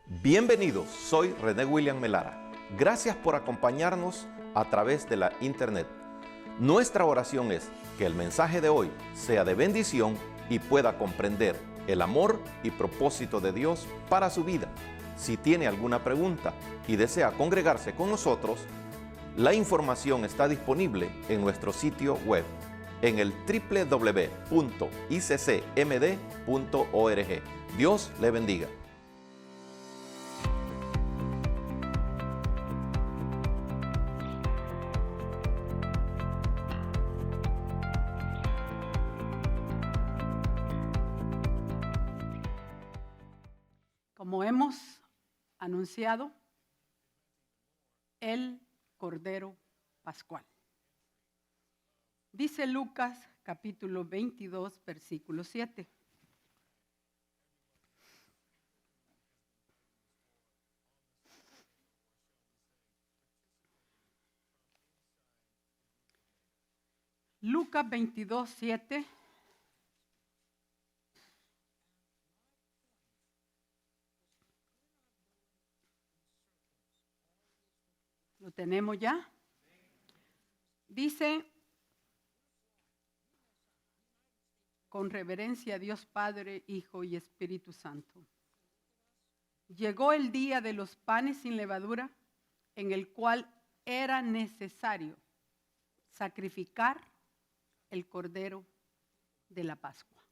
Bienvenidos, soy René William Melara. Gracias por acompañarnos a través de la internet. Nuestra oración es que el mensaje de hoy sea de bendición y pueda comprender el amor y propósito de Dios para su vida. Si tiene alguna pregunta y desea congregarse con nosotros, la información está disponible en nuestro sitio web en el www.iccmd.org. Dios le bendiga. Como hemos anunciado, el Cordero Pascual. Dice Lucas capítulo 22, versículo 7. Lucas 22, 7. ¿Lo tenemos ya? Dice, con reverencia a Dios Padre, Hijo y Espíritu Santo. Llegó el día de los panes sin levadura, en el cual era necesario sacrificar el Cordero de la Pascua.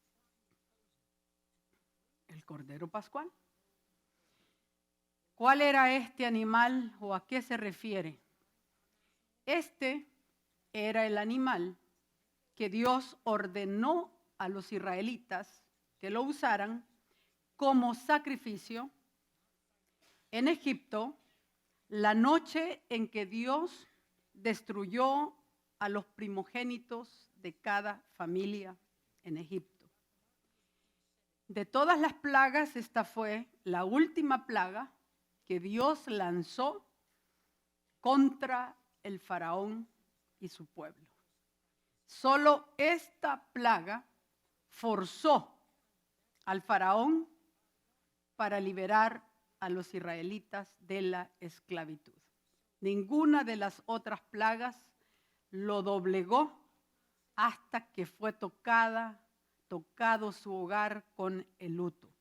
El Cordero Pascual. ¿Cuál era este animal o a qué se refiere? Este era el animal que Dios ordenó a los israelitas que lo usaran como sacrificio en Egipto la noche en que Dios destruyó a los primogénitos de cada familia en Egipto. De todas las plagas, esta fue la última plaga que Dios lanzó contra el faraón y su pueblo. Solo esta plaga forzó al faraón para liberar a los israelitas de la esclavitud. Ninguna de las otras plagas lo doblegó hasta que fue tocado su hogar con el luto.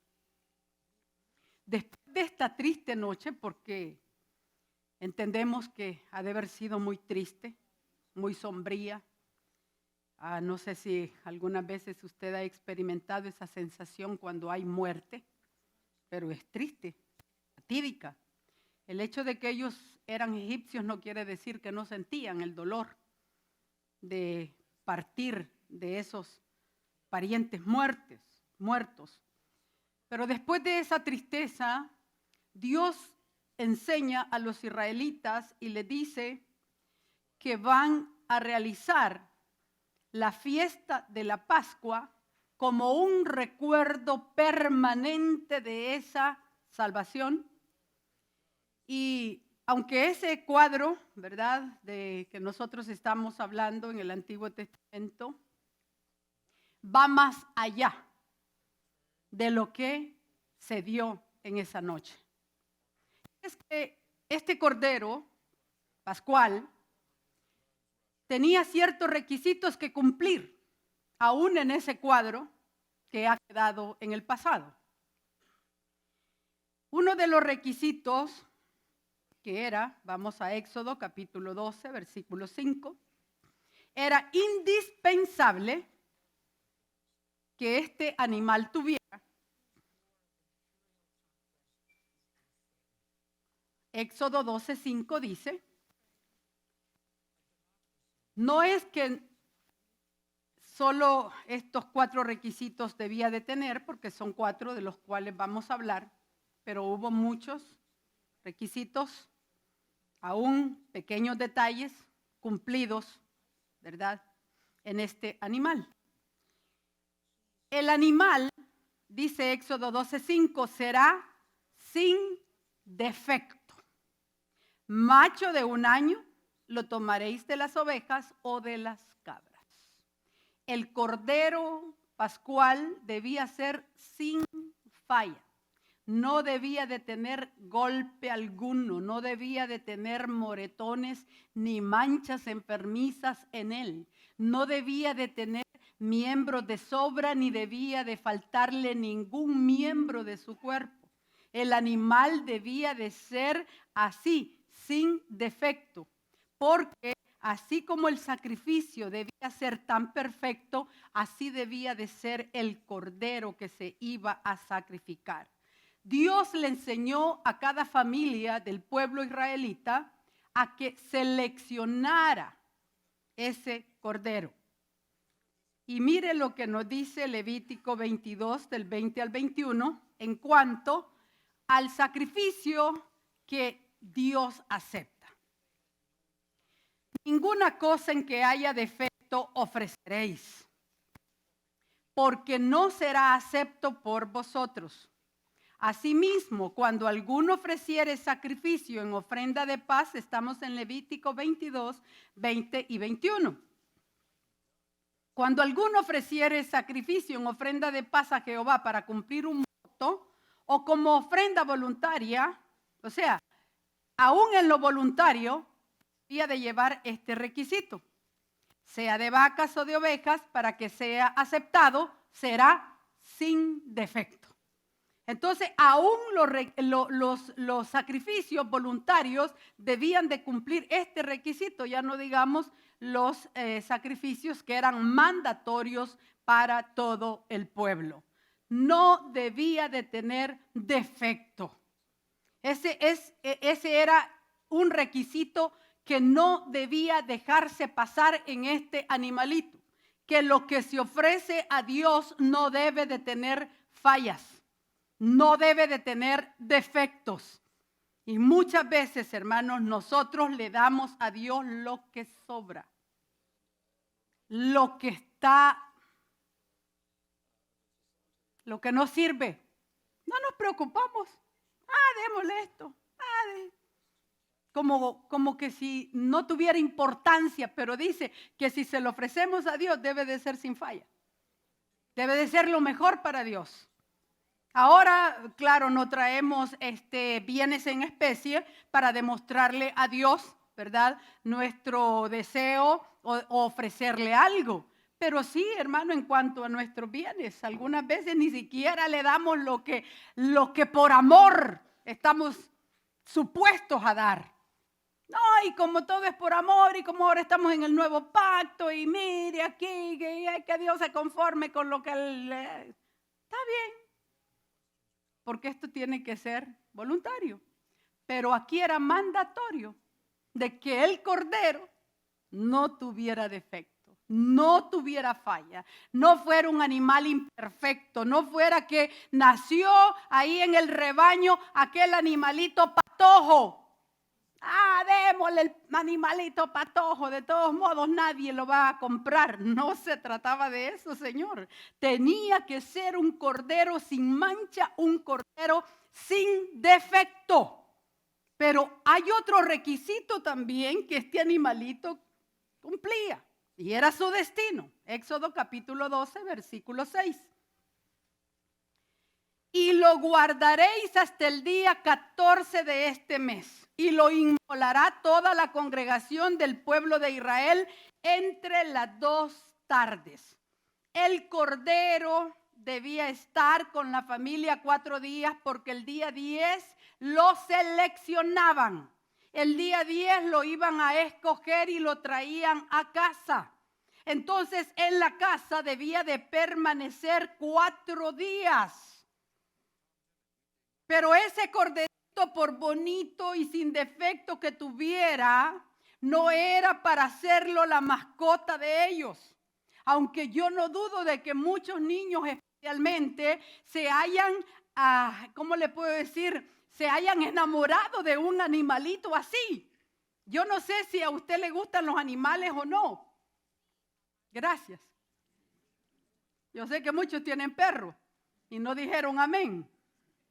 Después de esta triste noche, porque entendemos que ha de haber sido muy triste, muy sombría. No sé si algunas veces usted ha experimentado esa sensación cuando hay muerte, pero es triste, fatídica. El hecho de que ellos eran egipcios no quiere decir que no sentían el dolor de partir de esos parientes muertos. Pero después de esa tristeza, Dios enseña a los israelitas y les dice que van a realizar la fiesta de la Pascua como un recuerdo permanente de esa salvación. Y aunque ese cuadro, ¿verdad?, de que nosotros estamos hablando en el Antiguo Testamento, va más allá de lo que se dio en esa noche. Es que este Cordero Pascual tenía ciertos requisitos que cumplir, aún en ese cuadro que ha quedado en el pasado. Uno de los requisitos que era, vamos a Éxodo capítulo 12, versículo 5, era indispensable que este animal tuviera Éxodo 12, 5 dice, no es que solo estos 4 requisitos debía de tener, porque son 4 de los cuales vamos a hablar, pero hubo muchos requisitos, aún pequeños detalles cumplidos, ¿verdad?, en este animal. El animal, dice Éxodo 12:5, será sin defecto. Macho de 1 año, lo tomaréis de las ovejas o de las cabras. El Cordero Pascual debía ser sin falla. no debía de tener golpe alguno, no debía de tener moretones ni manchas enfermizas en él, no debía de tener miembros de sobra ni debía de faltarle ningún miembro de su cuerpo. El animal debía de ser así, sin defecto, porque así como el sacrificio debía ser tan perfecto, así debía de ser el cordero que se iba a sacrificar. Dios le enseñó a cada familia del pueblo israelita a que seleccionara ese cordero. Y mire lo que nos dice Levítico 22, del 20 al 21, en cuanto al sacrificio que Dios acepta. Ninguna cosa en que haya defecto ofreceréis, porque no será acepto por vosotros. Asimismo, cuando alguno ofreciere sacrificio en ofrenda de paz, estamos en Levítico 22, 20 y 21. Cuando alguno ofreciere sacrificio en ofrenda de paz a Jehová para cumplir un voto o como ofrenda voluntaria, o sea, aún en lo voluntario, debía de llevar este requisito. Sea de vacas o de ovejas, para que sea aceptado, será sin defecto. Entonces, aún los sacrificios voluntarios debían de cumplir este requisito, ya no digamos los sacrificios que eran mandatorios para todo el pueblo. No debía de tener defecto. Ese era un requisito que no debía dejarse pasar en este animalito, que lo que se ofrece a Dios no debe de tener fallas. No debe de tener defectos. Y muchas veces, hermanos, nosotros le damos a Dios lo que sobra. Lo que no sirve. No nos preocupamos. Démosle esto. Como que si no tuviera importancia, pero dice que si se lo ofrecemos a Dios debe de ser sin falla. Debe de ser lo mejor para Dios. Ahora, claro, no traemos bienes en especie para demostrarle a Dios, ¿verdad?, nuestro deseo o ofrecerle algo. Pero sí, hermano, en cuanto a nuestros bienes, algunas veces ni siquiera le damos lo que por amor estamos supuestos a dar. No, y como todo es por amor y como ahora estamos en el nuevo pacto y mire aquí que Dios se conforme con lo que está bien. Porque esto tiene que ser voluntario. Pero aquí era mandatorio de que el cordero no tuviera defecto, no tuviera falla, no fuera un animal imperfecto, no fuera que nació ahí en el rebaño aquel animalito patojo. Démosle el animalito patojo, de todos modos nadie lo va a comprar. No se trataba de eso, Señor. Tenía que ser un cordero sin mancha, un cordero sin defecto. Pero hay otro requisito también que este animalito cumplía, y era su destino. Éxodo capítulo 12, versículo 6. Y lo guardaréis hasta el día 14 de este mes, y lo inmolará toda la congregación del pueblo de Israel entre las 2 tardes. El cordero debía estar con la familia 4 días, porque el día 10 lo seleccionaban. El día 10 lo iban a escoger y lo traían a casa. Entonces, en la casa debía de permanecer 4 días. Pero ese corderito, por bonito y sin defecto que tuviera, no era para hacerlo la mascota de ellos. Aunque yo no dudo de que muchos niños especialmente se hayan, ¿cómo le puedo decir? Se hayan enamorado de un animalito así. Yo no sé si a usted le gustan los animales o no. Gracias. Yo sé que muchos tienen perros y no dijeron amén.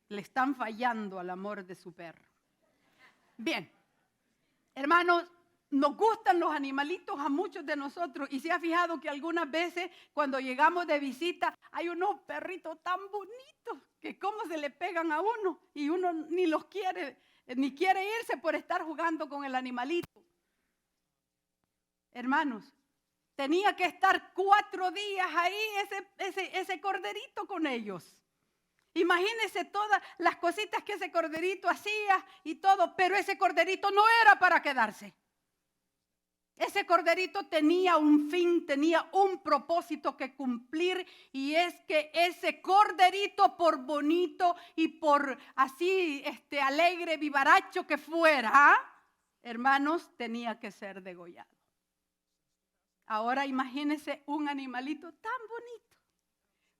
Le están fallando al amor de su perro. Bien, hermanos, nos gustan los animalitos a muchos de nosotros y se ha fijado que algunas veces cuando llegamos de visita hay unos perritos tan bonitos que cómo se le pegan a uno y uno ni los quiere, ni quiere irse por estar jugando con el animalito. Hermanos, tenía que estar 4 días ahí ese corderito con ellos. Imagínense todas las cositas que ese corderito hacía y todo, pero ese corderito no era para quedarse. Ese corderito tenía un fin, tenía un propósito que cumplir, y es que ese corderito, por bonito y por así alegre, vivaracho que fuera, hermanos, tenía que ser degollado. Ahora imagínense un animalito tan bonito,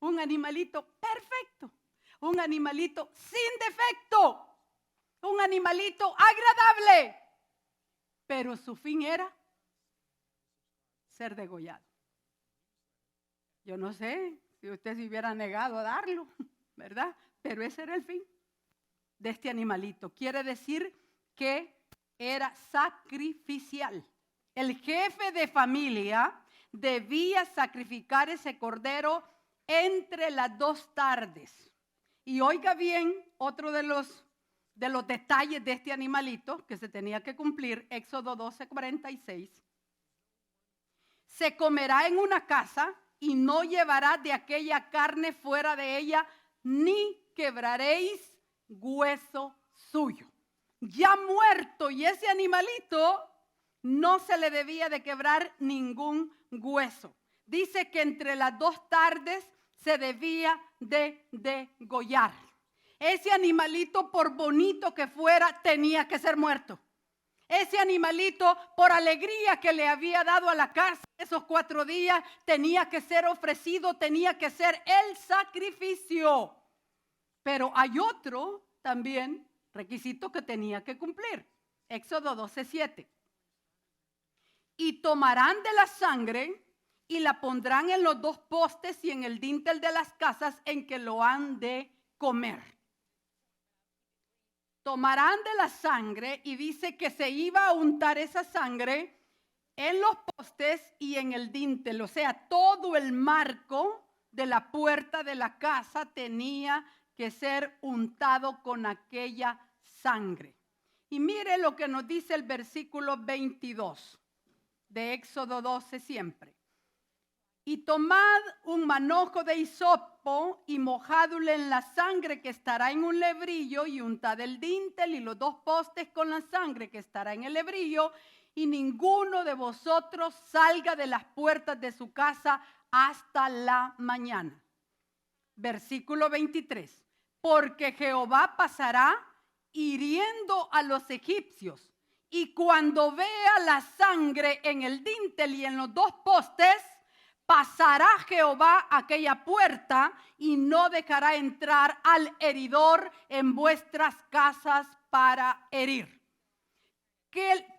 un animalito perfecto, un animalito sin defecto, un animalito agradable, pero su fin era ser degollado. Yo no sé si usted se hubiera negado a darlo, ¿verdad? Pero ese era el fin de este animalito. Quiere decir que era sacrificial. El jefe de familia debía sacrificar ese cordero entre las 2 tardes. Y oiga bien, otro de los detalles de este animalito que se tenía que cumplir, Éxodo 12:46. Se comerá en una casa y no llevará de aquella carne fuera de ella, ni quebraréis hueso suyo. Ya muerto, y ese animalito no se le debía de quebrar ningún hueso. Dice que entre las 2 tardes se debía de degollar. Ese animalito, por bonito que fuera, tenía que ser muerto. Ese animalito, por alegría que le había dado a la casa esos 4 días, tenía que ser ofrecido, tenía que ser el sacrificio. Pero hay otro también requisito que tenía que cumplir. Éxodo 12:7. Y tomarán de la sangre y la pondrán en los 2 postes y en el dintel de las casas en que lo han de comer. Tomarán de la sangre, y dice que se iba a untar esa sangre en los postes y en el dintel. O sea, todo el marco de la puerta de la casa tenía que ser untado con aquella sangre. Y mire lo que nos dice el versículo 22 de Éxodo 12 siempre. Y tomad un manojo de hisopo y mojadlo en la sangre que estará en un lebrillo, y untad el dintel y los 2 postes con la sangre que estará en el lebrillo, y ninguno de vosotros salga de las puertas de su casa hasta la mañana. Versículo 23. Porque Jehová pasará hiriendo a los egipcios, y cuando vea la sangre en el dintel y en los 2 postes, pasará Jehová aquella puerta y no dejará entrar al heridor en vuestras casas para herir.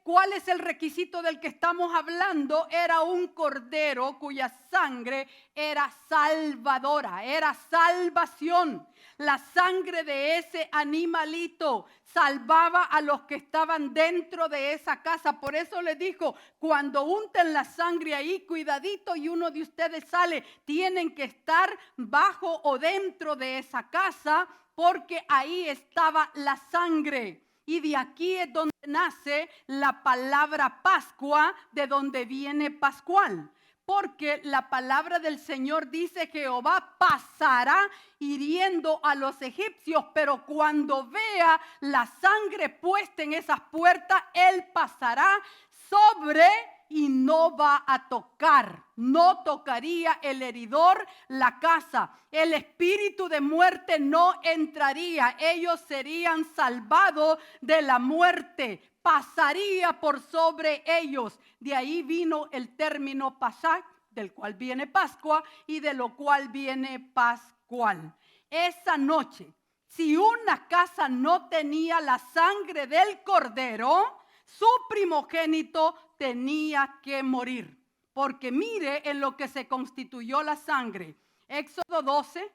¿Cuál es el requisito del que estamos hablando? Era un cordero cuya sangre era salvadora, era salvación. La sangre de ese animalito salvaba a los que estaban dentro de esa casa. Por eso les dijo, cuando unten la sangre ahí, cuidadito, y uno de ustedes sale, tienen que estar bajo o dentro de esa casa, porque ahí estaba la sangre. Y de aquí es donde nace la palabra Pascua, de donde viene Pascual. Porque la palabra del Señor dice: Jehová pasará hiriendo a los egipcios, pero cuando vea la sangre puesta en esas puertas, Él pasará sobre y no va a tocar, no tocaría el heridor la casa. El espíritu de muerte no entraría, ellos serían salvados de la muerte. Pasaría por sobre ellos. De ahí vino el término Pasaj, del cual viene Pascua y de lo cual viene Pascual. Esa noche, si una casa no tenía la sangre del cordero, su primogénito tenía que morir. Porque mire en lo que se constituyó la sangre. Éxodo 12,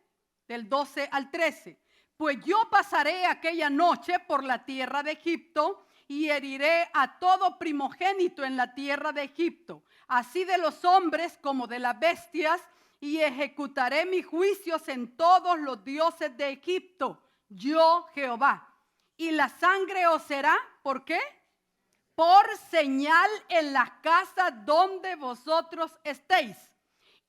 del 12 al 13. Pues yo pasaré aquella noche por la tierra de Egipto, y heriré a todo primogénito en la tierra de Egipto, así de los hombres como de las bestias, y ejecutaré mis juicios en todos los dioses de Egipto, yo Jehová. Y la sangre os será, ¿por qué? Por señal en las casas donde vosotros estéis.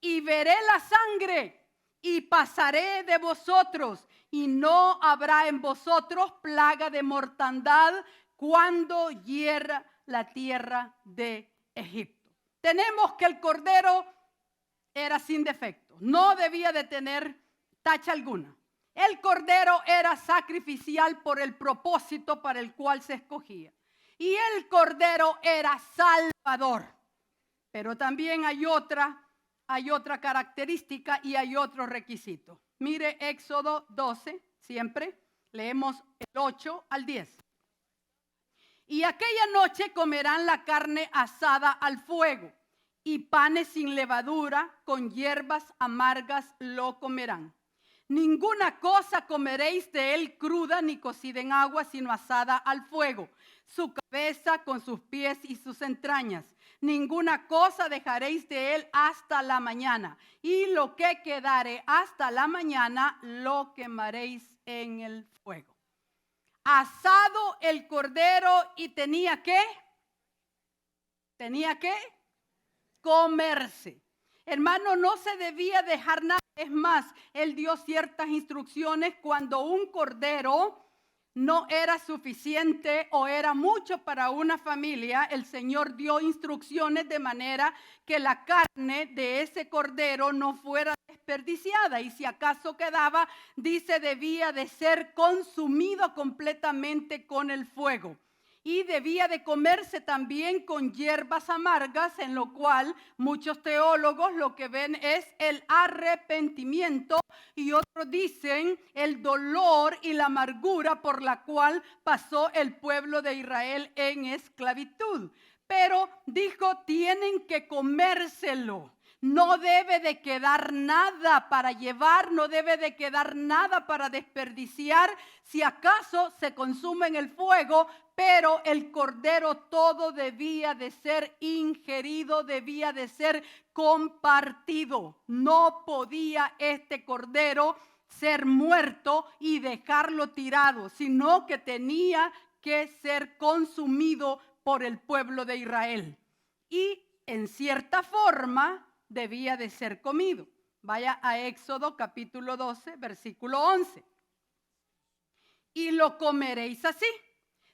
Y veré la sangre y pasaré de vosotros, y no habrá en vosotros plaga de mortandad cuando hiera la tierra de Egipto. Tenemos que el cordero era sin defecto, no debía de tener tacha alguna. El cordero era sacrificial por el propósito para el cual se escogía. Y el cordero era salvador. Pero también hay otra característica y hay otro requisito. Mire Éxodo 12, siempre leemos el 8 al 10. Y aquella noche comerán la carne asada al fuego, y panes sin levadura, con hierbas amargas lo comerán. Ninguna cosa comeréis de él cruda ni cocida en agua, sino asada al fuego, su cabeza con sus pies y sus entrañas. Ninguna cosa dejaréis de él hasta la mañana, y lo que quedare hasta la mañana lo quemaréis en el fuego. Asado el cordero, y tenía que comerse. Hermano, no se debía dejar nada. Es más, él dio ciertas instrucciones cuando un cordero no era suficiente o era mucho para una familia. El Señor dio instrucciones de manera que la carne de ese cordero no fuera desperdiciada, y si acaso quedaba, dice, debía de ser consumido completamente con el fuego. Y debía de comerse también con hierbas amargas, en lo cual muchos teólogos lo que ven es el arrepentimiento, y otros dicen el dolor y la amargura por la cual pasó el pueblo de Israel en esclavitud. Pero dijo, tienen que comérselo. No debe de quedar nada para llevar, no debe de quedar nada para desperdiciar. Si acaso se consume en el fuego, pero el cordero todo debía de ser ingerido, debía de ser compartido. No podía este cordero ser muerto y dejarlo tirado, sino que tenía que ser consumido por el pueblo de Israel. Y en cierta forma debía de ser comido. Vaya a Éxodo capítulo 12, versículo 11. Y lo comeréis así,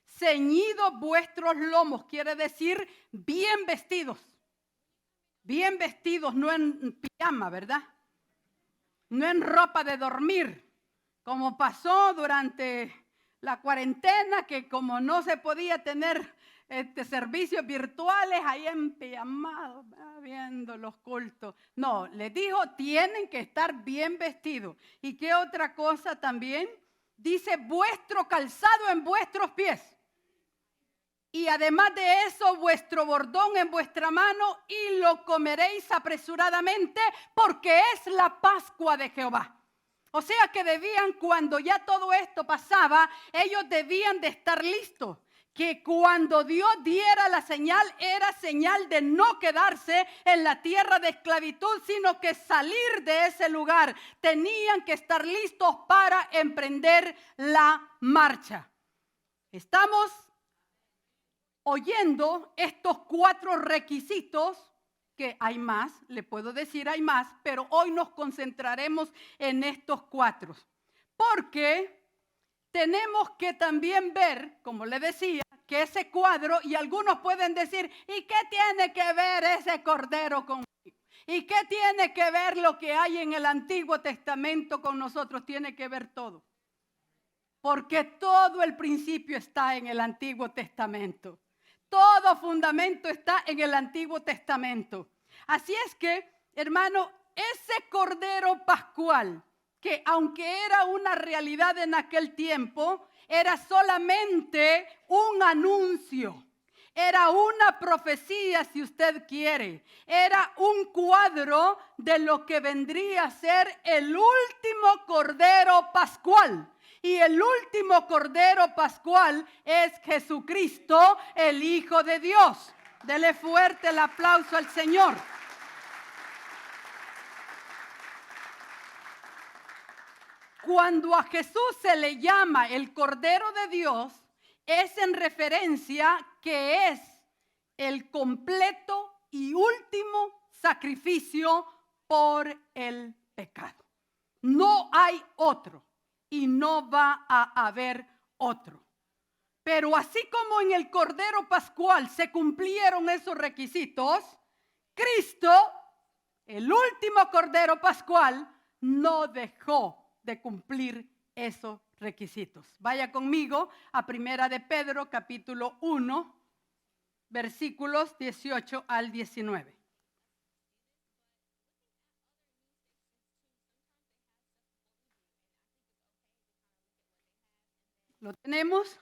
ceñidos vuestros lomos, quiere decir bien vestidos, no en pijama, ¿verdad? No en ropa de dormir, como pasó durante la cuarentena, que como no se podía tener servicios virtuales, ahí empijamados, viendo los cultos. No, les dijo, tienen que estar bien vestidos. ¿Y qué otra cosa también? Dice, vuestro calzado en vuestros pies. Y además de eso, vuestro bordón en vuestra mano, y lo comeréis apresuradamente, porque es la Pascua de Jehová. O sea que debían, cuando ya todo esto pasaba, ellos debían de estar listos. Que cuando Dios diera la señal, era señal de no quedarse en la tierra de esclavitud, sino que salir de ese lugar. Tenían que estar listos para emprender la marcha. Estamos oyendo estos 4 requisitos, que hay más, le puedo decir hay más, pero hoy nos concentraremos en estos 4. Porque tenemos que también ver, como le decía, que ese cuadro, y algunos pueden decir, ¿y qué tiene que ver ese cordero conmigo? ¿Y qué tiene que ver lo que hay en el Antiguo Testamento con nosotros? Tiene que ver todo. Porque todo el principio está en el Antiguo Testamento. Todo fundamento está en el Antiguo Testamento. Así es que, hermano, ese cordero pascual, que aunque era una realidad en aquel tiempo, era solamente un anuncio, era una profecía, si usted quiere, era un cuadro de lo que vendría a ser el último cordero pascual. Y el último Cordero Pascual es Jesucristo, el Hijo de Dios. Dele fuerte el aplauso al Señor. Cuando a Jesús se le llama el Cordero de Dios, es en referencia que es el completo y último sacrificio por el pecado. No hay otro y no va a haber otro. Pero así como en el Cordero Pascual se cumplieron esos requisitos, Cristo, el último Cordero Pascual, no dejó de cumplir esos requisitos. Vaya conmigo a Primera de Pedro, capítulo 1, versículos 18 al 19. ¿Lo tenemos?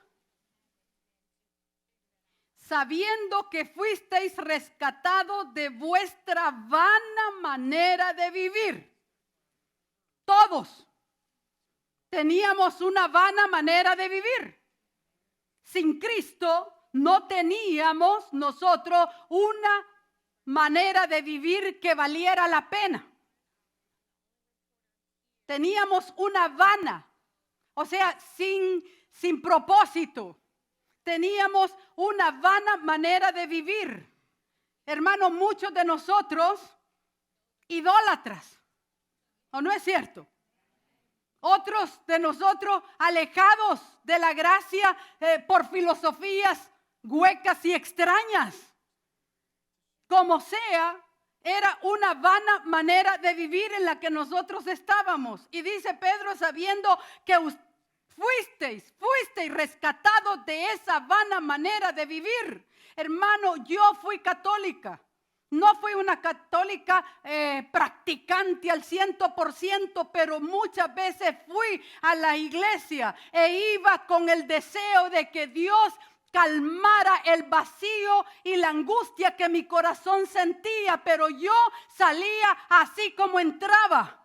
Sabiendo que fuisteis rescatados de vuestra vana manera de vivir. Todos teníamos una vana manera de vivir. Sin Cristo no teníamos nosotros una manera de vivir que valiera la pena. Teníamos una vana, o sea, sin propósito. Teníamos una vana manera de vivir. Hermanos, muchos de nosotros idólatras, ¿o no es cierto? Otros de nosotros alejados de la gracia por filosofías huecas y extrañas. Como sea, era una vana manera de vivir en la que nosotros estábamos. Y dice Pedro, sabiendo que fuisteis rescatados de esa vana manera de vivir. Hermano, yo fui católica. No fui una católica practicante al 100%, pero muchas veces fui a la iglesia e iba con el deseo de que Dios calmara el vacío y la angustia que mi corazón sentía, pero yo salía así como entraba.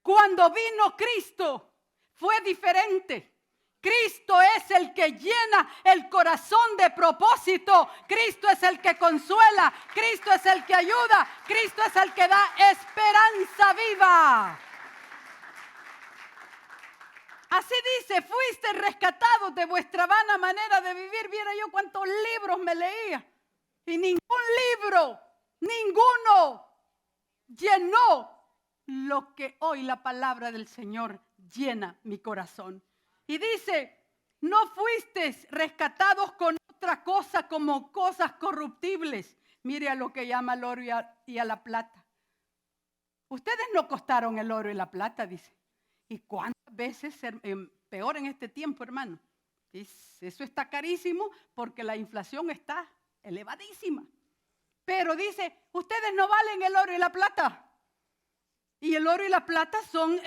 Cuando vino Cristo fue diferente. Cristo es el que llena el corazón de propósito. Cristo es el que consuela. Cristo es el que ayuda. Cristo es el que da esperanza viva. Así dice, fuiste rescatados de vuestra vana manera de vivir. Viera yo cuántos libros me leía. Y ningún libro, ninguno llenó lo que hoy la palabra del Señor llena mi corazón. Y dice, no fuisteis rescatados con otra cosa como cosas corruptibles. Mire a lo que llama el oro y a la plata. Ustedes no costaron el oro y la plata, dice. ¿Y cuántas veces, peor en este tiempo, hermano? Eso está carísimo porque la inflación está elevadísima. Pero dice, ustedes no valen el oro y la plata. Y el oro y la plata son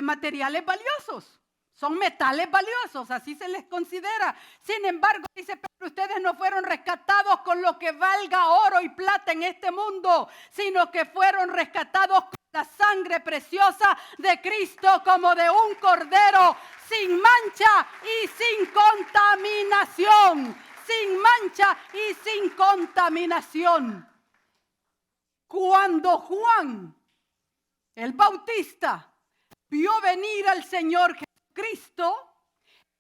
materiales valiosos. Son metales valiosos, así se les considera. Sin embargo, dice, pero ustedes no fueron rescatados con lo que valga oro y plata en este mundo, sino que fueron rescatados con la sangre preciosa de Cristo como de un cordero, sin mancha y sin contaminación. Sin mancha y sin contaminación. Cuando Juan, el Bautista, vio venir al Señor Cristo,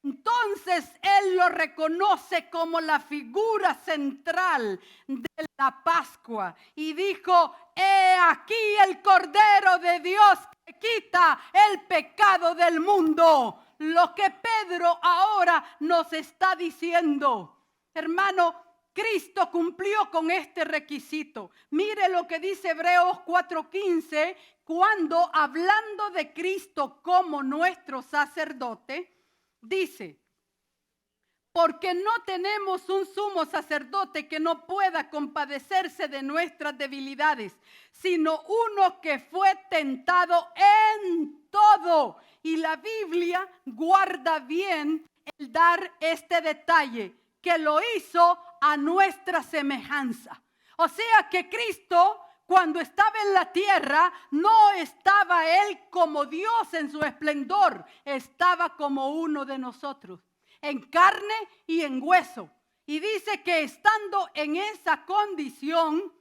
entonces él lo reconoce como la figura central de la Pascua y dijo, he aquí el Cordero de Dios que quita el pecado del mundo. Lo que Pedro ahora nos está diciendo, hermano, Cristo cumplió con este requisito. Mire lo que dice Hebreos 4:15, cuando hablando de Cristo como nuestro sacerdote, dice, porque no tenemos un sumo sacerdote que no pueda compadecerse de nuestras debilidades, sino uno que fue tentado en todo. Y la Biblia guarda bien el dar este detalle, que lo hizo a nuestra semejanza. O sea que Cristo, cuando estaba en la tierra, no estaba Él como Dios en su esplendor, estaba como uno de nosotros, en carne y en hueso. Y dice que estando en esa condición,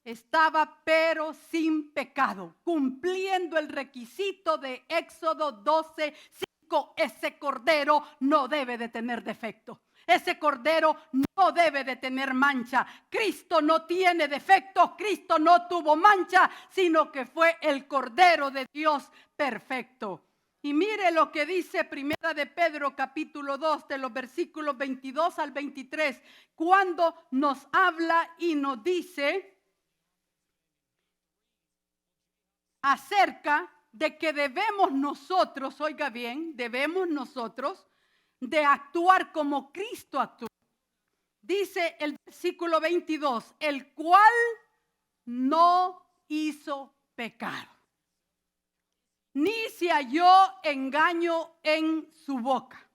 estaba pero sin pecado, cumpliendo el requisito de Éxodo 12:5. Ese cordero no debe de tener defecto. Ese cordero no debe de tener mancha. Cristo no tiene defectos, Cristo no tuvo mancha, sino que fue el cordero de Dios perfecto. Y mire lo que dice Primera de Pedro capítulo 2 de los versículos 22 al 23, cuando nos habla y nos dice acerca de que debemos nosotros, oiga bien, debemos nosotros de actuar como Cristo actuó. Dice el versículo 22, el cual no hizo pecado, ni se halló engaño en su boca,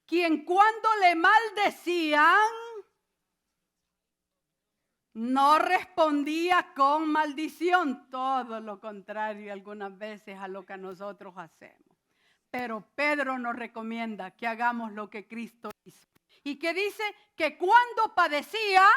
quien cuando le maldecían, no respondía con maldición, todo lo contrario algunas veces a lo que nosotros hacemos. Pero Pedro nos recomienda que hagamos lo que Cristo hizo. Y que dice que cuando padecía,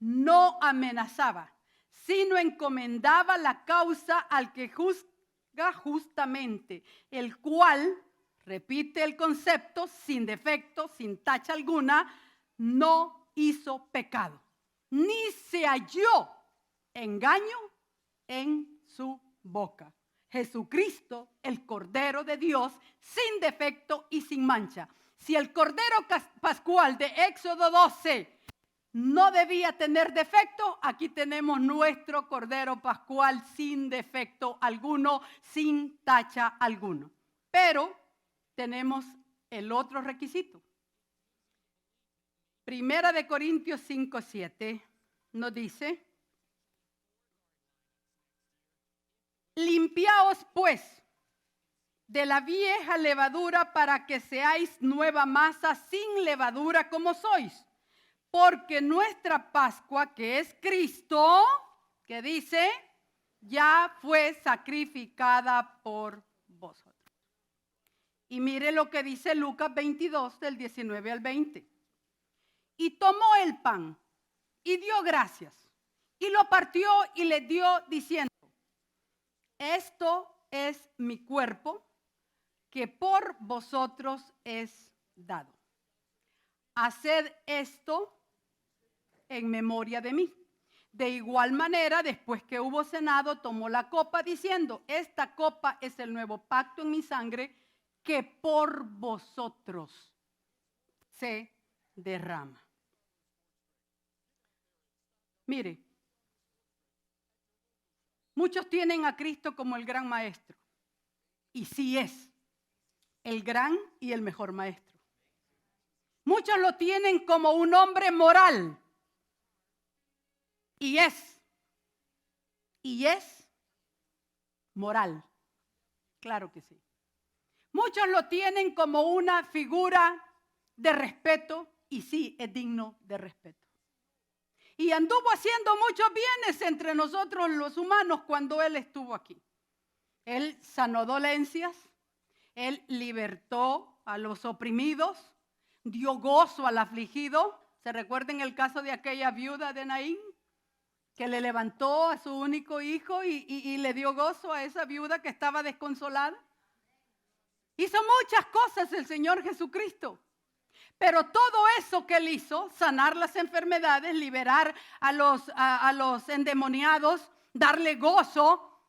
no amenazaba, sino encomendaba la causa al que juzga justamente, el cual, repite el concepto, sin defecto, sin tacha alguna, no hizo pecado, ni se halló engaño en su boca. Jesucristo, el Cordero de Dios, sin defecto y sin mancha. Si el Cordero Pascual de Éxodo 12 no debía tener defecto, aquí tenemos nuestro Cordero Pascual sin defecto alguno, sin tacha alguno. Pero tenemos el otro requisito. Primera de Corintios 5:7 nos dice: limpiaos pues de la vieja levadura para que seáis nueva masa sin levadura como sois. Porque nuestra Pascua, que es Cristo, que dice, ya fue sacrificada por vosotros. Y mire lo que dice Lucas 22, del 19 al 20. Y tomó el pan y dio gracias y lo partió y le dio diciendo: esto es mi cuerpo que por vosotros es dado. Haced esto en memoria de mí. De igual manera, después que hubo cenado, tomó la copa diciendo: esta copa es el nuevo pacto en mi sangre que por vosotros se derrama. Mire, muchos tienen a Cristo como el gran maestro, y sí es el gran y el mejor maestro. Muchos lo tienen como un hombre moral, y es moral, claro que sí. Muchos lo tienen como una figura de respeto, y sí es digno de respeto. Y anduvo haciendo muchos bienes entre nosotros los humanos cuando Él estuvo aquí. Él sanó dolencias, Él libertó a los oprimidos, dio gozo al afligido. ¿Se recuerdan el caso de aquella viuda de Naín? Que le levantó a su único hijo y le dio gozo a esa viuda que estaba desconsolada. Hizo muchas cosas el Señor Jesucristo. Pero todo eso que Él hizo, sanar las enfermedades, liberar a los endemoniados, darle gozo,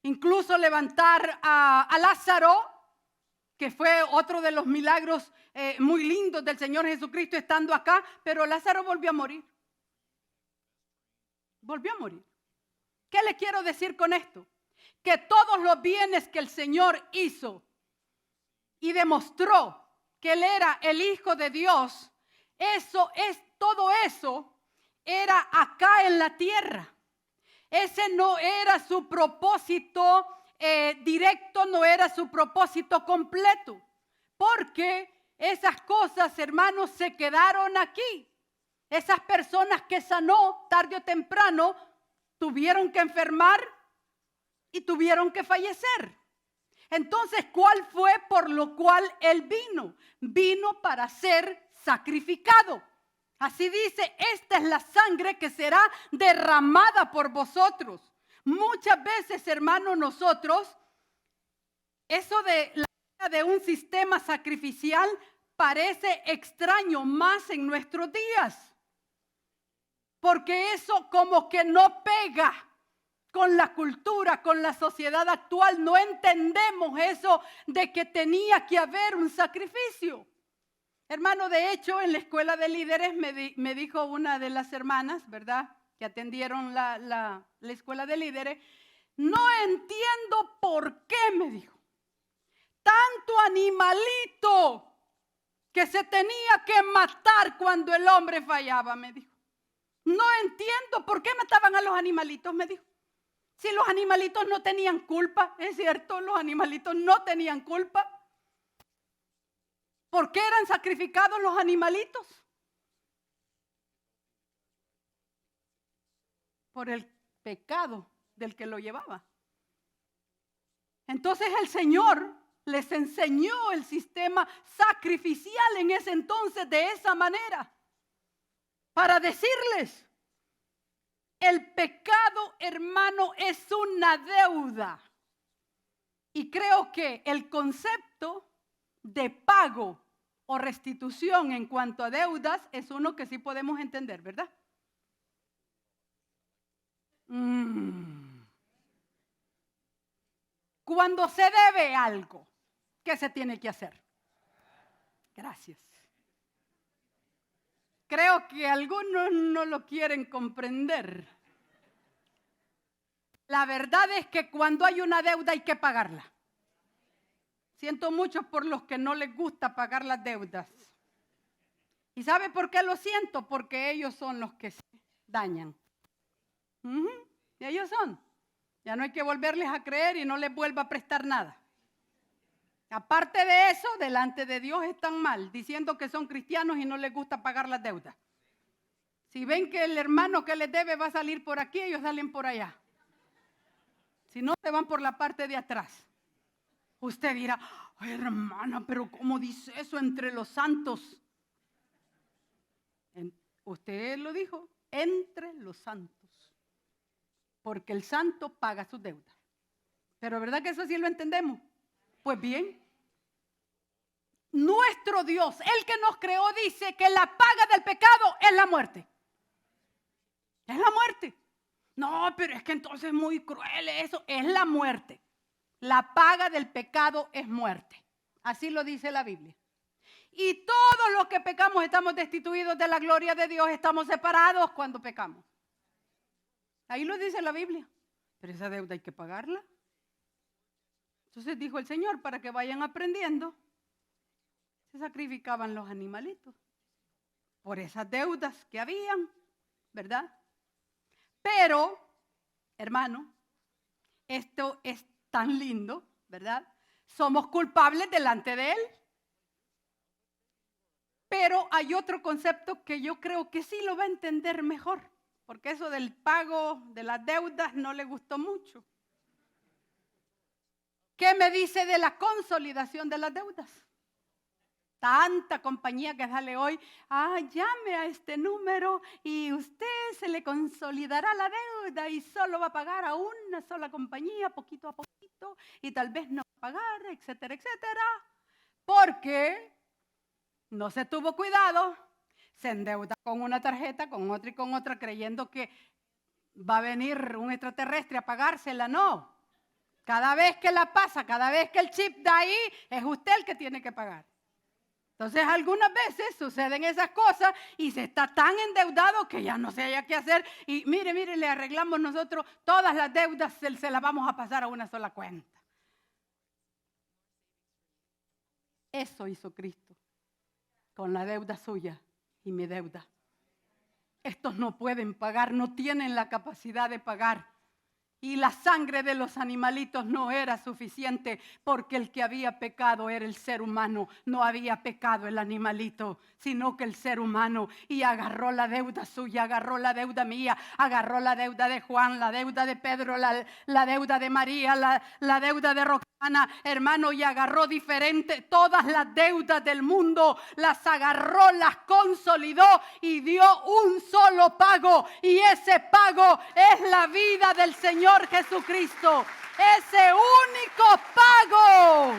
incluso levantar a Lázaro, que fue otro de los milagros muy lindos del Señor Jesucristo estando acá, pero Lázaro volvió a morir. Volvió a morir. ¿Qué le quiero decir con esto? Que todos los bienes que el Señor hizo y demostró que Él era el Hijo de Dios, todo eso era acá en la tierra. Ese no era su propósito directo, no era su propósito completo, porque esas cosas, hermanos, se quedaron aquí. Esas personas que sanó tarde o temprano tuvieron que enfermar y tuvieron que fallecer. Entonces, ¿cuál fue por lo cual Él vino? Vino para ser sacrificado. Así dice, esta es la sangre que será derramada por vosotros. Muchas veces, hermanos, nosotros, eso de la idea de un sistema sacrificial parece extraño más en nuestros días. Porque eso como que no pega con la cultura, con la sociedad actual. No entendemos eso de que tenía que haber un sacrificio. Hermano, de hecho, en la escuela de líderes me dijo una de las hermanas, ¿verdad?, que atendieron la escuela de líderes, no entiendo por qué, me dijo, tanto animalito que se tenía que matar cuando el hombre fallaba, me dijo. No entiendo por qué mataban a los animalitos, me dijo. Si los animalitos no tenían culpa, es cierto, los animalitos no tenían culpa. ¿Por qué eran sacrificados los animalitos? Por el pecado del que lo llevaba. Entonces el Señor les enseñó el sistema sacrificial en ese entonces de esa manera. Para decirles, el pecado, hermano, es una deuda. Y creo que el concepto de pago o restitución en cuanto a deudas es uno que sí podemos entender, ¿verdad? Cuando se debe algo, ¿qué se tiene que hacer? Gracias. Creo que algunos no lo quieren comprender. La verdad es que cuando hay una deuda hay que pagarla. Siento mucho por los que no les gusta pagar las deudas. ¿Y sabe por qué lo siento? Porque ellos son los que se dañan. Y ellos son. Ya no hay que volverles a creer y no les vuelva a prestar nada. Aparte de eso, delante de Dios están mal, diciendo que son cristianos y no les gusta pagar las deudas. Si ven que el hermano que les debe va a salir por aquí, ellos salen por allá. Si no, se van por la parte de atrás. Usted dirá, ay, hermana, pero ¿cómo dice eso entre los santos? Usted lo dijo, entre los santos. Porque el santo paga sus deudas. Pero ¿verdad que eso sí lo entendemos? Pues bien, nuestro Dios, el que nos creó, dice que la paga del pecado es la muerte. Es la muerte. No, pero es que entonces es muy cruel eso. Es la muerte. La paga del pecado es muerte. Así lo dice la Biblia. Y todos los que pecamos estamos destituidos de la gloria de Dios. Estamos separados cuando pecamos. Ahí lo dice la Biblia. Pero esa deuda hay que pagarla. Entonces dijo el Señor, para que vayan aprendiendo, se sacrificaban los animalitos por esas deudas que habían, ¿verdad? Pero, hermano, esto es tan lindo, ¿verdad? Somos culpables delante de Él. Pero hay otro concepto que yo creo que sí lo va a entender mejor, porque eso del pago de las deudas no le gustó mucho. ¿Qué me dice de la consolidación de las deudas? Tanta compañía que sale hoy, llame a este número y usted se le consolidará la deuda y solo va a pagar a una sola compañía poquito a poquito y tal vez no va a pagar, etcétera, etcétera. Porque no se tuvo cuidado, se endeuda con una tarjeta, con otra y con otra, creyendo que va a venir un extraterrestre a pagársela. No. Cada vez que la pasa, cada vez que el chip da ahí, es usted el que tiene que pagar. Entonces, algunas veces suceden esas cosas y se está tan endeudado que ya no se haya qué hacer. Y mire, le arreglamos nosotros todas las deudas, se las vamos a pasar a una sola cuenta. Eso hizo Cristo con la deuda suya y mi deuda. Estos no pueden pagar, no tienen la capacidad de pagar. Y la sangre de los animalitos no era suficiente, porque el que había pecado era el ser humano. No había pecado el animalito, sino que el ser humano. Y agarró la deuda suya, agarró la deuda mía, agarró la deuda de Juan, la deuda de Pedro, la deuda de María, la deuda de Roxana, hermano, y agarró todas las deudas del mundo, las agarró, las consolidó y dio un solo pago. Y ese pago es la vida del Señor Jesucristo, ese único pago.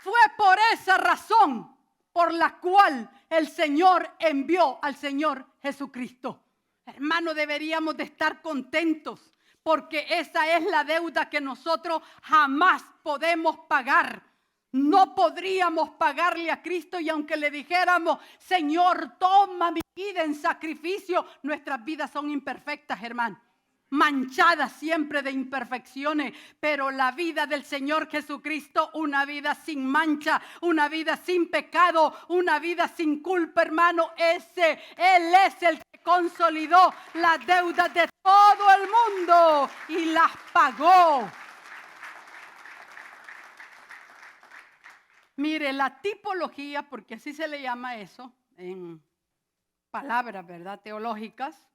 Fue por esa razón por la cual el Señor envió al Señor Jesucristo. Hermano, deberíamos de estar contentos, porque esa es la deuda que nosotros jamás podemos pagar. No podríamos pagarle a Cristo, y aunque le dijéramos, Señor, toma mi vida en sacrificio, nuestras vidas son imperfectas, hermano, manchadas siempre de imperfecciones, pero la vida del Señor Jesucristo, una vida sin mancha, una vida sin pecado, una vida sin culpa, hermano, Él es el que consolidó las deudas de todo el mundo y las pagó. Mire, la tipología, porque así se le llama eso en palabras, ¿verdad?, teológicas,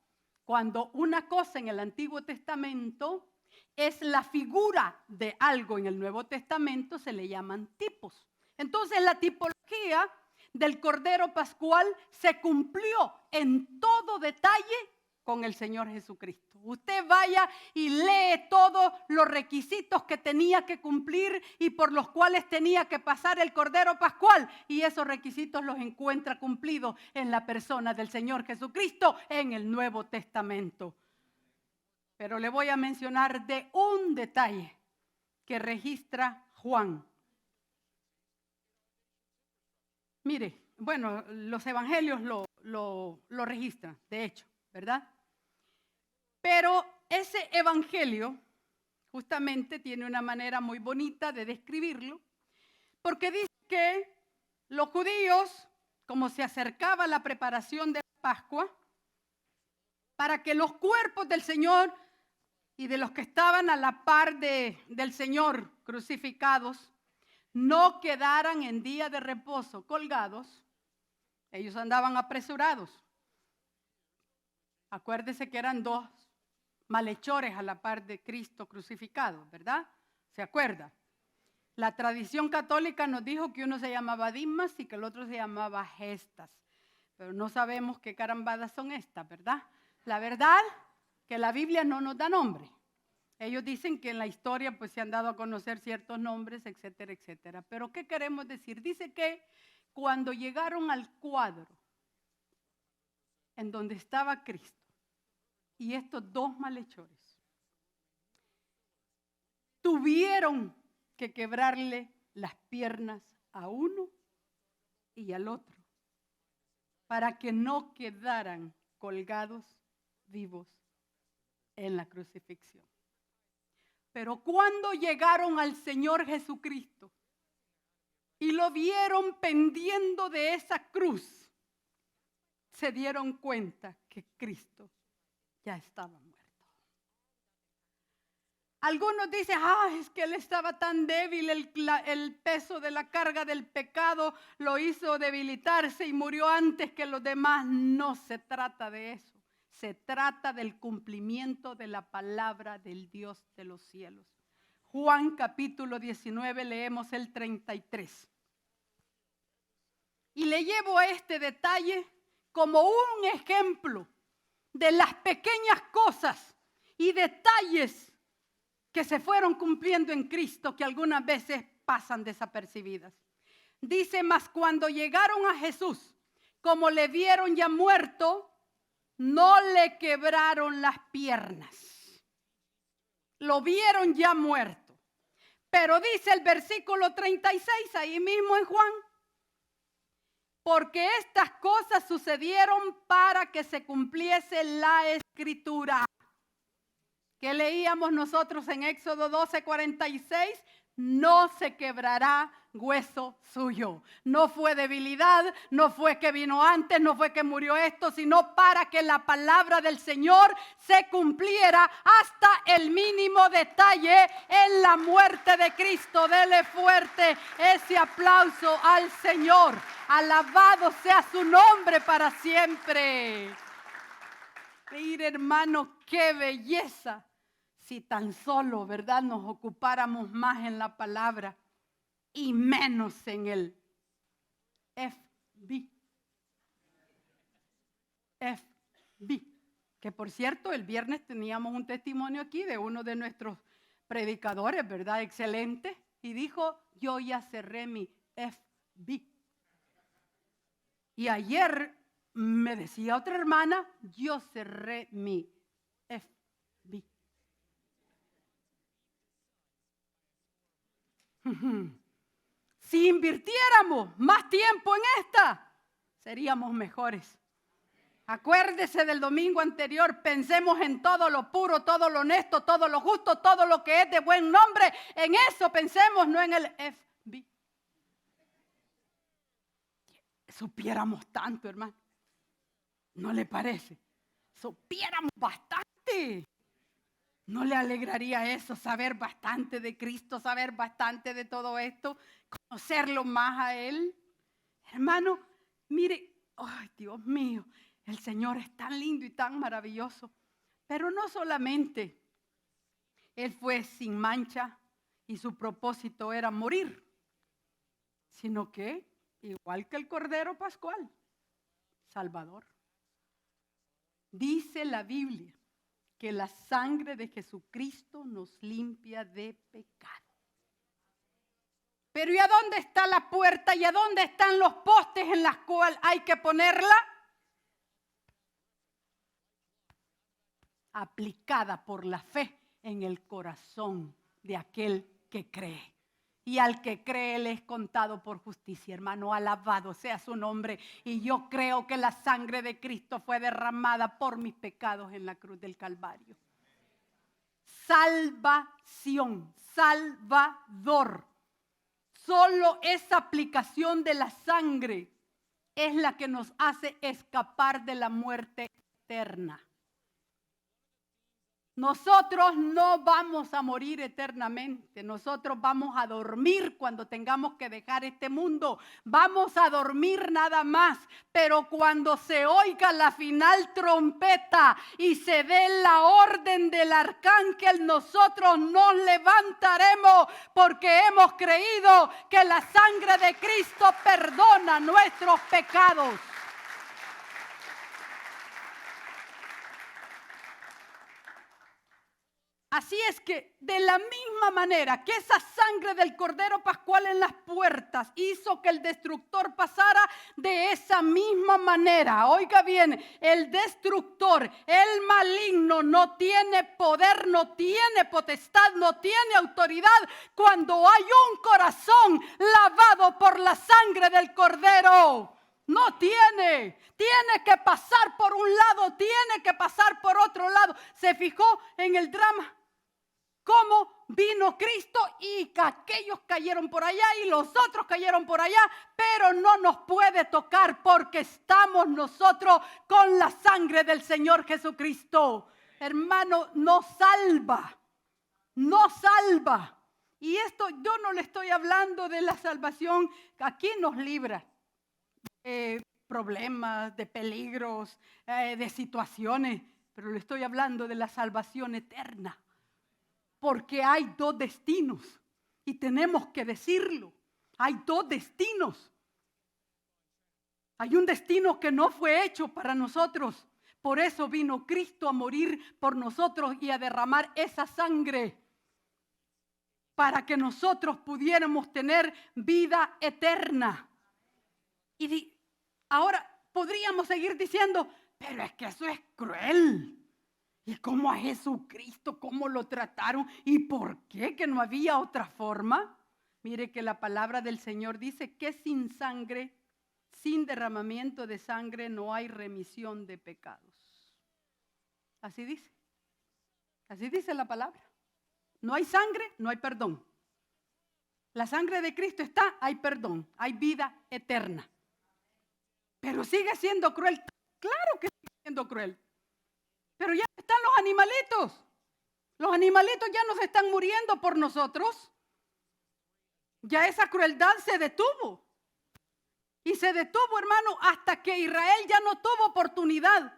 cuando una cosa en el Antiguo Testamento es la figura de algo en el Nuevo Testamento, se le llaman tipos. Entonces, la tipología del Cordero Pascual se cumplió en todo detalle con el Señor Jesucristo. Usted vaya y lee todos los requisitos que tenía que cumplir y por los cuales tenía que pasar el Cordero Pascual, y esos requisitos los encuentra cumplidos en la persona del Señor Jesucristo en el Nuevo Testamento. Pero le voy a mencionar de un detalle que registra Juan. Mire, bueno, los evangelios lo registran, de hecho, ¿verdad? Pero ese evangelio justamente tiene una manera muy bonita de describirlo, porque dice que los judíos, como se acercaba la preparación de la Pascua, para que los cuerpos del Señor y de los que estaban a la par del Señor crucificados no quedaran en día de reposo colgados, ellos andaban apresurados. Acuérdese que eran dos malhechores a la par de Cristo crucificado, ¿verdad? ¿Se acuerda? La tradición católica nos dijo que uno se llamaba Dimas y que el otro se llamaba Gestas, pero no sabemos qué carambadas son estas, ¿verdad? La verdad que la Biblia no nos da nombre. Ellos dicen que en la historia pues se han dado a conocer ciertos nombres, etcétera, etcétera. Pero ¿qué queremos decir? Dice que cuando llegaron al cuadro en donde estaba Cristo y estos dos malhechores tuvieron que quebrarle las piernas a uno y al otro para que no quedaran colgados vivos en la crucifixión. Pero cuando llegaron al Señor Jesucristo y lo vieron pendiendo de esa cruz, se dieron cuenta que Cristo ya estaba muerto. Algunos dicen, es que él estaba tan débil, el peso de la carga del pecado lo hizo debilitarse y murió antes que los demás. No se trata de eso. Se trata del cumplimiento de la palabra del Dios de los cielos. Juan capítulo 19, leemos el 33. Y le llevo a este detalle como un ejemplo de las pequeñas cosas y detalles que se fueron cumpliendo en Cristo, que algunas veces pasan desapercibidas. Dice, mas cuando llegaron a Jesús, como le vieron ya muerto, no le quebraron las piernas. Lo vieron ya muerto. Pero dice el versículo 36, ahí mismo en Juan, porque estas cosas sucedieron para que se cumpliese la Escritura. ¿Qué leíamos nosotros en Éxodo 12:46? No se quebrará hueso suyo. No fue debilidad, no fue que vino antes, no fue que murió esto, sino para que la palabra del Señor se cumpliera hasta el mínimo detalle en la muerte de Cristo. Dele fuerte ese aplauso al Señor. Alabado sea su nombre para siempre. Mire, hermano, qué belleza. Si tan solo, ¿verdad?, nos ocupáramos más en la palabra y menos en el FB. Que por cierto, el viernes teníamos un testimonio aquí de uno de nuestros predicadores, ¿verdad? Excelente. Y dijo, yo ya cerré mi FB. Y ayer me decía otra hermana, yo cerré mi FB. Si invirtiéramos más tiempo en esta, seríamos mejores. Acuérdese del domingo anterior, pensemos en todo lo puro, todo lo honesto, todo lo justo, todo lo que es de buen nombre. En eso pensemos, no en el FB. Supiéramos tanto, hermano. ¿No le parece? Supiéramos bastante. ¿No le alegraría eso, saber bastante de Cristo, saber bastante de todo esto, conocerlo más a Él? Hermano, mire, ay, Dios mío, el Señor es tan lindo y tan maravilloso. Pero no solamente Él fue sin mancha y su propósito era morir, sino que, igual que el Cordero Pascual, Salvador. Dice la Biblia que la sangre de Jesucristo nos limpia de pecado. Pero ¿y a dónde está la puerta y a dónde están los postes en los cuales hay que ponerla? Aplicada por la fe en el corazón de aquel que cree. Y al que cree le es contado por justicia, hermano. Alabado sea su nombre. Y yo creo que la sangre de Cristo fue derramada por mis pecados en la cruz del Calvario. Salvación, Salvador. Solo esa aplicación de la sangre es la que nos hace escapar de la muerte eterna. Nosotros no vamos a morir eternamente, nosotros vamos a dormir cuando tengamos que dejar este mundo, vamos a dormir nada más, pero cuando se oiga la final trompeta y se dé la orden del arcángel, nosotros nos levantaremos porque hemos creído que la sangre de Cristo perdona nuestros pecados. Así es que de la misma manera que esa sangre del Cordero Pascual en las puertas hizo que el destructor pasara, de esa misma manera, oiga bien, el destructor, el maligno no tiene poder, no tiene potestad, no tiene autoridad cuando hay un corazón lavado por la sangre del Cordero. No tiene que pasar por un lado, tiene que pasar por otro lado. ¿Se fijó en el drama? Cómo vino Cristo y aquellos cayeron por allá y los otros cayeron por allá, pero no nos puede tocar porque estamos nosotros con la sangre del Señor Jesucristo. Hermano, nos salva, nos salva. Y esto yo no le estoy hablando de la salvación, aquí nos libra. Problemas, de peligros, de situaciones, pero le estoy hablando de la salvación eterna. Porque hay dos destinos y tenemos que decirlo. Hay dos destinos. Hay un destino que no fue hecho para nosotros. Por eso vino Cristo a morir por nosotros y a derramar esa sangre para que nosotros pudiéramos tener vida eterna. Y ahora podríamos seguir diciendo, pero es que eso es cruel. ¿Y cómo a Jesucristo, cómo lo trataron? ¿Y por qué? ¿Que no había otra forma? Mire que la palabra del Señor dice que sin sangre, sin derramamiento de sangre, no hay remisión de pecados. Así dice. Así dice la palabra. No hay sangre, no hay perdón. La sangre de Cristo está, hay perdón, hay vida eterna. Pero sigue siendo cruel. Claro que sigue siendo cruel. Pero ya están los animalitos. Los animalitos ya no se están muriendo por nosotros. Ya esa crueldad se detuvo. Y se detuvo, hermano, hasta que Israel ya no tuvo oportunidad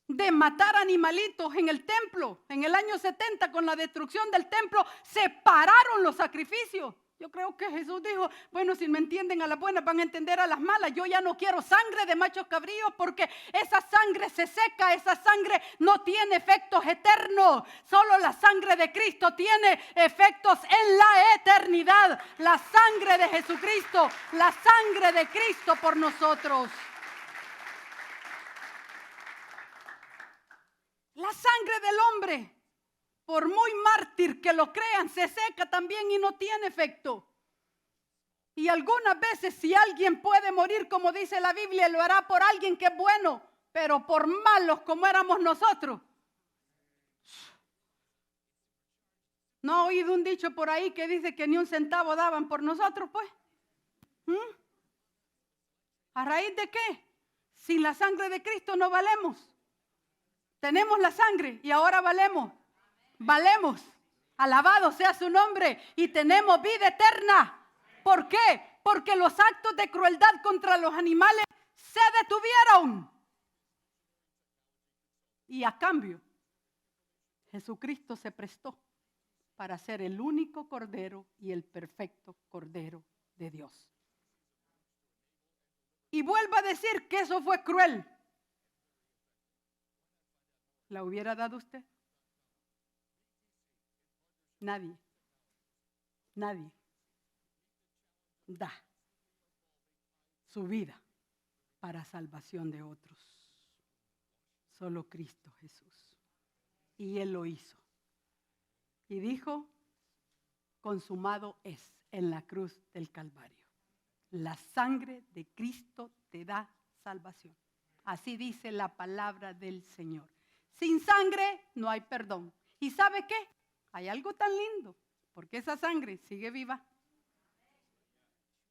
de matar animalitos en el templo. En el año 70, con la destrucción del templo, se pararon los sacrificios. Yo creo que Jesús dijo, bueno, si me entienden a las buenas, van a entender a las malas. Yo ya no quiero sangre de machos cabríos porque esa sangre se seca, esa sangre no tiene efectos eternos. Solo la sangre de Cristo tiene efectos en la eternidad. La sangre de Jesucristo, la sangre de Cristo por nosotros. La sangre del hombre, por muy mártir que lo crean, se seca también y no tiene efecto. Y algunas veces si alguien puede morir, como dice la Biblia, lo hará por alguien que es bueno, pero por malos como éramos nosotros. ¿No ha oído un dicho por ahí que dice que ni un centavo daban por nosotros, pues? ¿A raíz de qué? Sin la sangre de Cristo no valemos. Tenemos la sangre y ahora valemos. Valemos. Alabado sea su nombre. Y tenemos vida eterna. ¿Por qué? Porque los actos de crueldad contra los animales se detuvieron. Y a cambio, Jesucristo se prestó para ser el único Cordero y el perfecto Cordero de Dios. Y vuelvo a decir que eso fue cruel. ¿La hubiera dado usted? Nadie. Nadie da su vida para salvación de otros. Solo Cristo Jesús. Y Él lo hizo. Y dijo, consumado es, en la cruz del Calvario. La sangre de Cristo te da salvación. Así dice la palabra del Señor. Sin sangre no hay perdón. ¿Y sabe qué? Hay algo tan lindo, porque esa sangre sigue viva.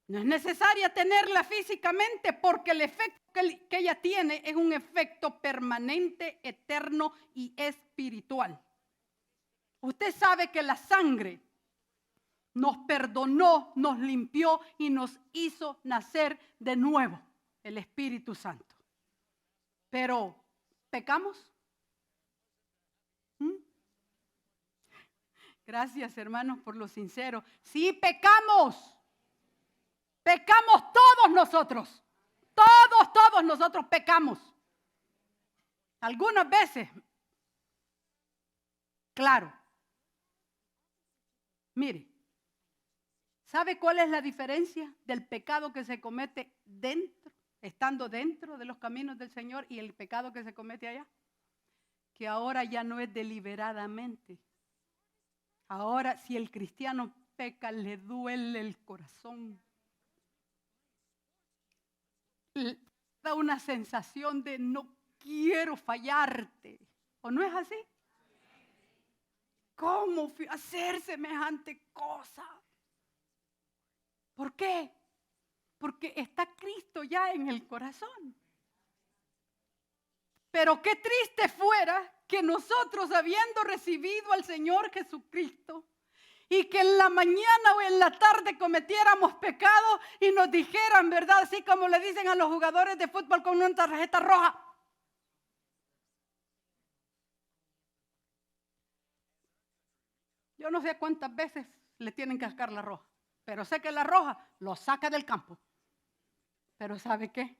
No es necesaria tenerla físicamente, porque el efecto que ella tiene es un efecto permanente, eterno y espiritual. Usted sabe que la sangre nos perdonó, nos limpió y nos hizo nacer de nuevo, el Espíritu Santo. Pero, ¿pecamos? Gracias, hermanos, por lo sincero. Sí, pecamos. Pecamos todos nosotros. Todos nosotros pecamos. Algunas veces, claro. Mire, ¿sabe cuál es la diferencia del pecado que se comete dentro, estando dentro de los caminos del Señor, y el pecado que se comete allá? Que ahora ya no es deliberadamente. Ahora, si el cristiano peca, le duele el corazón. Le da una sensación de no quiero fallarte. ¿O no es así? ¿Cómo hacer semejante cosa? ¿Por qué? Porque está Cristo ya en el corazón. Pero qué triste fuera que nosotros, habiendo recibido al Señor Jesucristo, y que en la mañana o en la tarde cometiéramos pecado y nos dijeran, ¿verdad? Así como le dicen a los jugadores de fútbol con una tarjeta roja. Yo no sé cuántas veces le tienen que sacar la roja, pero sé que la roja lo saca del campo. Pero ¿sabe qué?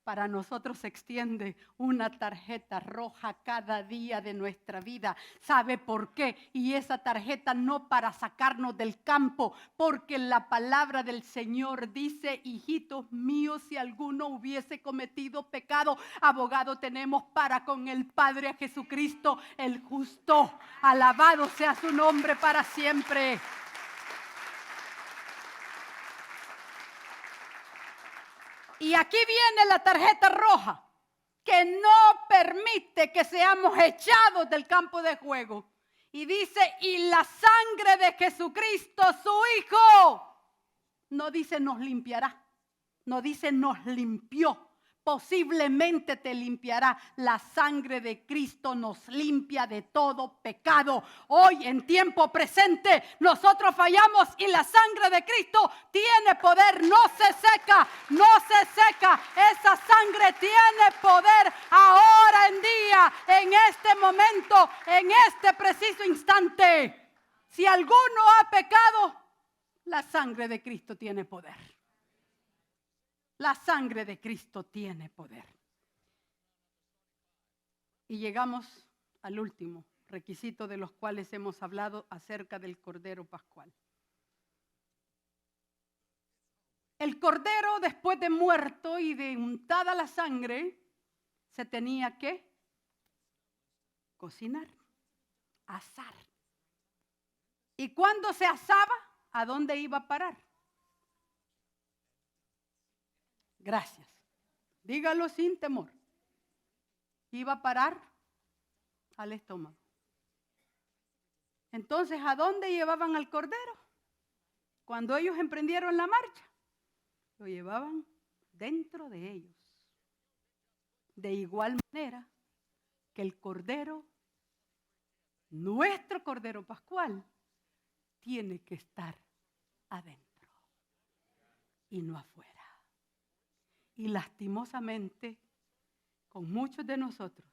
Para nosotros se extiende una tarjeta roja cada día de nuestra vida. ¿Sabe por qué? Y esa tarjeta no para sacarnos del campo, porque la palabra del Señor dice, hijitos míos, si alguno hubiese cometido pecado, abogado tenemos para con el Padre, a Jesucristo el justo. Alabado sea su nombre para siempre. Y aquí viene la tarjeta roja, que no permite que seamos echados del campo de juego. Y dice, y la sangre de Jesucristo, su Hijo, no dice nos limpiará, no dice nos limpió. Posiblemente te limpiará. La sangre de Cristo nos limpia de todo pecado. Hoy en tiempo presente nosotros fallamos y la sangre de Cristo tiene poder. No se seca, no se seca. Esa sangre tiene poder ahora en día, en este momento, en este preciso instante. Si alguno ha pecado, la sangre de Cristo tiene poder. La sangre de Cristo tiene poder. Y llegamos al último requisito de los cuales hemos hablado acerca del Cordero Pascual. El Cordero, después de muerto y de untada la sangre, se tenía que cocinar, asar. ¿Y cuando se asaba, a dónde iba a parar? Gracias. Dígalo sin temor. Iba a parar al estómago. Entonces, ¿a dónde llevaban al Cordero? Cuando ellos emprendieron la marcha, lo llevaban dentro de ellos. De igual manera que el Cordero, nuestro Cordero Pascual, tiene que estar adentro y no afuera. Y lastimosamente, con muchos de nosotros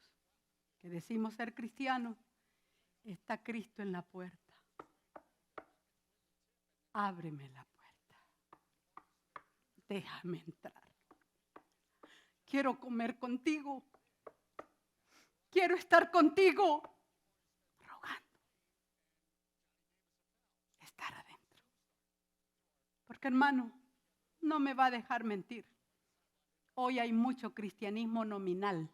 que decimos ser cristianos, está Cristo en la puerta. Ábreme la puerta. Déjame entrar. Quiero comer contigo. Quiero estar contigo. Rogando. Estar adentro. Porque, hermano, no me va a dejar mentir. Hoy hay mucho cristianismo nominal.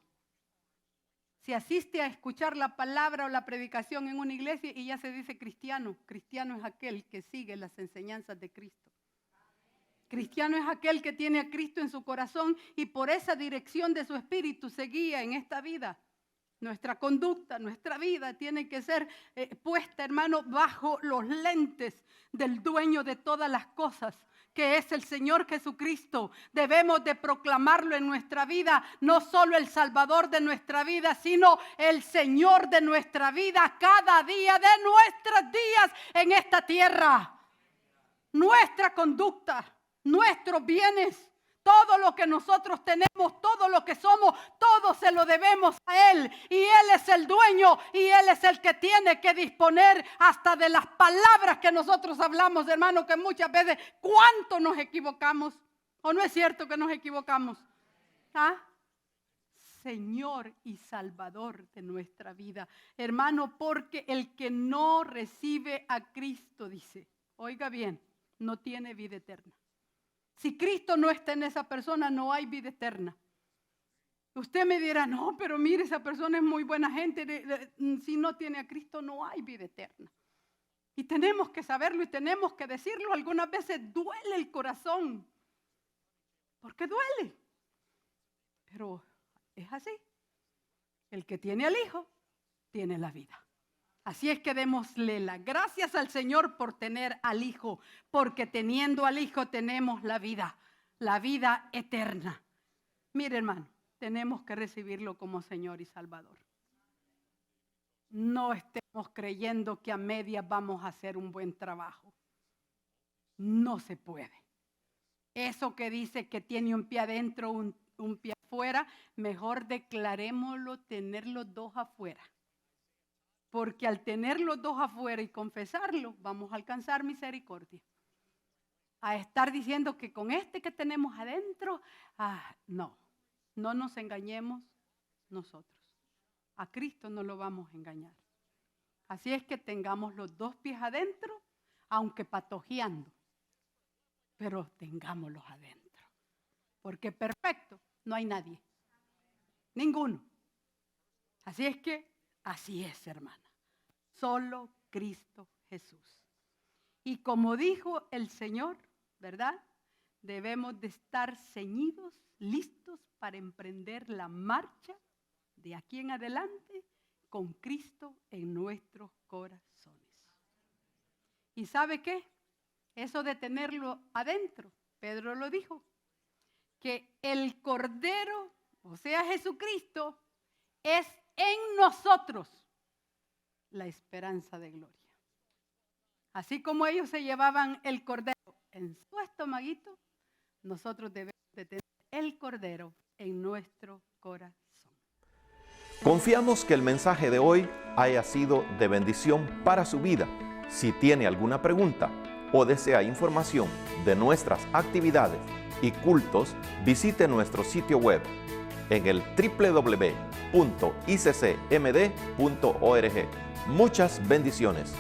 Si asiste a escuchar la palabra o la predicación en una iglesia y ya se dice cristiano, cristiano es aquel que sigue las enseñanzas de Cristo. Cristiano es aquel que tiene a Cristo en su corazón y por esa dirección de su espíritu se guía en esta vida. Nuestra conducta, nuestra vida tiene que ser puesta, hermano, bajo los lentes del dueño de todas las cosas, que es el Señor Jesucristo. Debemos de proclamarlo en nuestra vida, no solo el Salvador de nuestra vida, sino el Señor de nuestra vida cada día de nuestros días en esta tierra. Nuestra conducta, nuestros bienes, todo lo que nosotros tenemos, todo lo que somos, todo se lo debemos a Él. Y Él es el dueño y Él es el que tiene que disponer hasta de las palabras que nosotros hablamos, hermano, que muchas veces, ¿cuánto nos equivocamos? ¿O no es cierto que nos equivocamos? ¿Ah? Señor y Salvador de nuestra vida. Hermano, porque el que no recibe a Cristo, dice, oiga bien, no tiene vida eterna. Si Cristo no está en esa persona, no hay vida eterna. Usted me dirá, no, pero mire, esa persona es muy buena gente. Si no tiene a Cristo, no hay vida eterna. Y tenemos que saberlo y tenemos que decirlo. Algunas veces duele el corazón. Porque duele. Pero es así. El que tiene al Hijo, tiene la vida. Así es que démosle las gracias al Señor por tener al Hijo, porque teniendo al Hijo tenemos la vida eterna. Mire, hermano, tenemos que recibirlo como Señor y Salvador. No estemos creyendo que a medias vamos a hacer un buen trabajo. No se puede. Eso que dice que tiene un pie adentro, un pie afuera, mejor declarémoslo tener los dos afuera. Porque al tener los dos afuera y confesarlo, vamos a alcanzar misericordia. A estar diciendo que con este que tenemos adentro, no nos engañemos nosotros. A Cristo no lo vamos a engañar. Así es que tengamos los dos pies adentro, aunque patojeando, pero tengámoslos adentro. Porque perfecto no hay nadie, ninguno. Así es que así es, hermana. Solo Cristo Jesús. Y como dijo el Señor, ¿verdad? Debemos de estar ceñidos, listos para emprender la marcha de aquí en adelante con Cristo en nuestros corazones. ¿Y sabe qué? Eso de tenerlo adentro, Pedro lo dijo, que el Cordero, o sea Jesucristo, es en nosotros la esperanza de gloria. Así como ellos se llevaban el Cordero en su estomaguito, nosotros debemos de tener el Cordero en nuestro corazón. Confiamos que el mensaje de hoy haya sido de bendición para su vida. Si tiene alguna pregunta o desea información de nuestras actividades y cultos, visite nuestro sitio web en el www.iccmd.org. Muchas bendiciones.